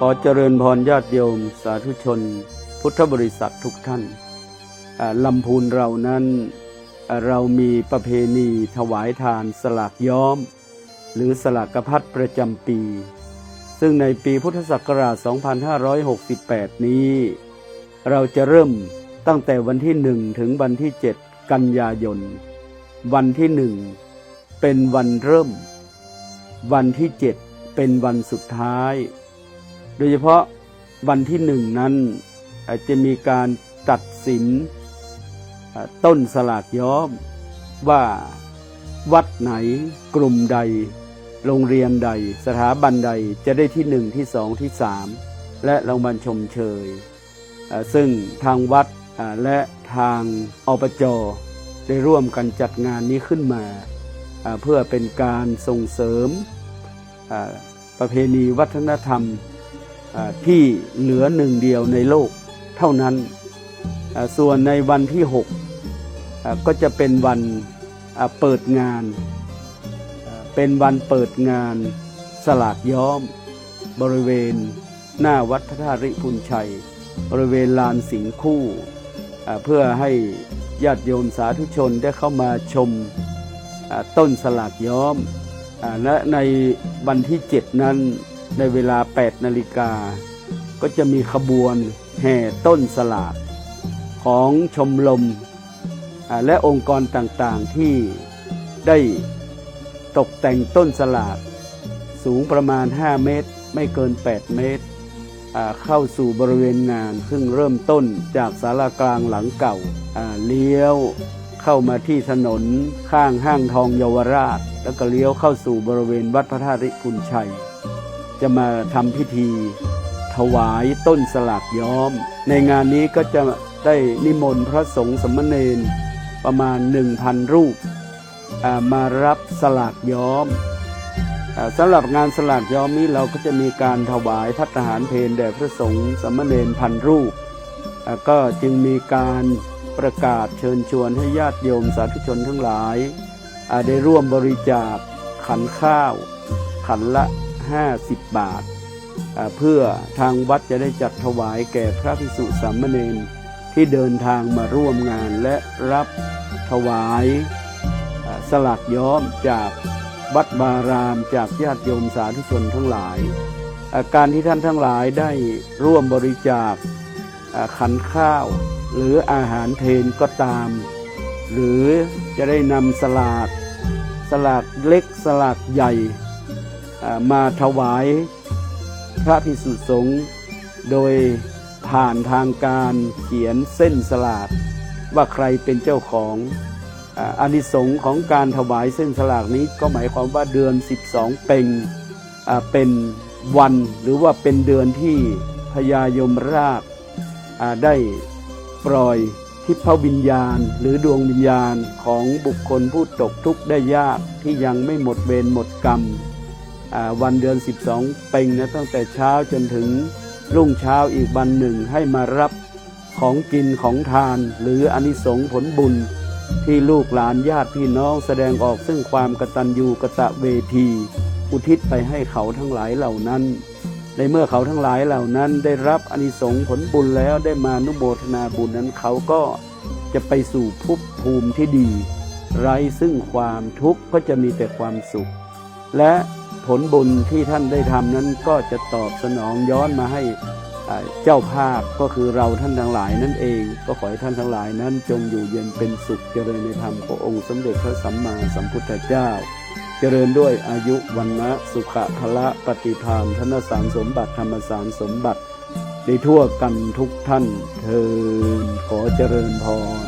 ขอเจริญพรญาติโยมสาธุชนพุทธบริษัททุกท่านลำพูนเรานั้นเรามีประเพณีถวายทานสลากย้อมหรือสลากพัดประจำปีซึ่งในปีพุทธศักราช 2568 นี้เราจะเริ่มตั้งแต่วันที่ 1 ถึงวันที่ 7 กันยายนวันที่ 1 เป็นวันเริ่มวันที่ 7 เป็นวันสุดท้ายโดยเฉพาะวันที่ 1 นั้นจะมีการตัดสินต้นสลากย้อมว่าวัดไหนกลุ่มใดโรงเรียนใดสถาบันใดจะได้ที่ 1 ที่ 2 ที่ 3 และรางวัลชมเชยซึ่งทางวัดและทางอบจ.ได้ร่วมกันจัดงานนี้ขึ้นมาเพื่อเป็นการส่งเสริมประเพณีวัฒนธรรมที่เหลือหนึ่งเดียวในโลกเท่านั้นส่วนในวันที่ 6ก็จะเป็นวันเปิดงานเป็นวันเปิดงานสลากย้อมบริเวณหน้าวัดพระธาตุริพุนชัยบริเวณลานสิงห์คู่เพื่อให้ญาติโยมสาธุชนได้เข้ามาชมต้นสลากย้อมและในวันที่ 7 นั้นในเวลา 8 นาฬิกาก็จะมีขบวนแห่ต้นสลากของชมรมและองค์กรต่างๆที่ได้ตกแต่งต้นสลากสูงประมาณ 5 เมตรไม่เกิน 8 เมตรเข้าสู่บริเวณงานซึ่งเริ่มต้นจากศาลากลางหลังเก่าเลี้ยวเข้ามาที่ถนนข้างห้างทองเยาวราชแล้วก็เลี้ยวเข้าสู่บริเวณวัดพระธาตุริพุนชัยจะมาทำพิธีถวายต้นสลากย้อมในงานนี้ก็จะได้นิมนต์พระสงฆ์สามเณรประมาณ 1,000 รูปมารับสลากย้อมสำหรับงานสลากย้อมนี้เราก็จะมีการถวายภัตตาหารเพลแด่พระสงฆ์สามเณร1,000 รูปก็จึงมีการประกาศเชิญชวนให้ญาติโยมสาธุชนทั้งหลายได้ร่วมบริจาคขันข้าวขันละ50 บาทเพื่อทางวัดจะได้จัดถวายแก่พระภิกษุสามเณรที่เดินทางมาร่วมงานและรับถวายสลากย้อมจากวัดบารามจากญาติโยมสาธุชนทั้งหลายการที่ท่านทั้งหลายได้ร่วมบริจาคขันข้าวหรืออาหารเพลก็ตามหรือจะได้นำสลากเล็กสลากใหญ่มาถวายพระภิกษุสงฆ์โดยผ่านทางการเขียนเส้นสลากว่าใครเป็นเจ้าของอานิสงส์ของการถวายเส้นสลากนี้ก็หมายความว่าเดือน 12 เพ็ญเป็นวันหรือว่าเป็นเดือนที่พญายมราชได้ปล่อยทิพวิญญาณหรือดวงวิญญาณของบุคคลผู้ตกทุกข์ได้ยากที่ยังไม่หมดเวรหมดกรรมวันเดือน 12 เพ็ญนะตั้งแต่เช้าจนถึงรุ่งเช้าอีกวันหนึ่งให้มารับของกินของทานหรืออานิสงส์ผลบุญที่ลูกหลานญาติพี่น้องแสดงออกซึ่งความกตัญญูกตเวทีอุทิศไปให้เขาทั้งหลายเหล่านั้นในเมื่อเขาทั้งหลายเหล่านั้นได้รับอานิสงส์ผลบุญแล้วได้มานุโมทนาบุญนั้นเขาก็จะไปสู่ภพภูมิที่ดีไร้ซึ่งความทุกข์ก็จะมีแต่ความสุขและผลบุญที่ท่านได้ทำนั้นก็จะตอบสนองย้อนมาให้เจ้าภาพก็คือเราท่านทั้งหลายนั่นเองก็ขอให้ท่านทั้งหลายนั้นจงอยู่เย็นเป็นสุขเจริญในธรรมขององค์สมเด็จพระสัมมาสัมพุทธเจ้าเจริญด้วยอายุวรรณะสุขะพละปฏิภาณธนสารสมบัติธรรมสารสมบัติได้ทั่วกันทุกท่านเทอญขอเจริญพร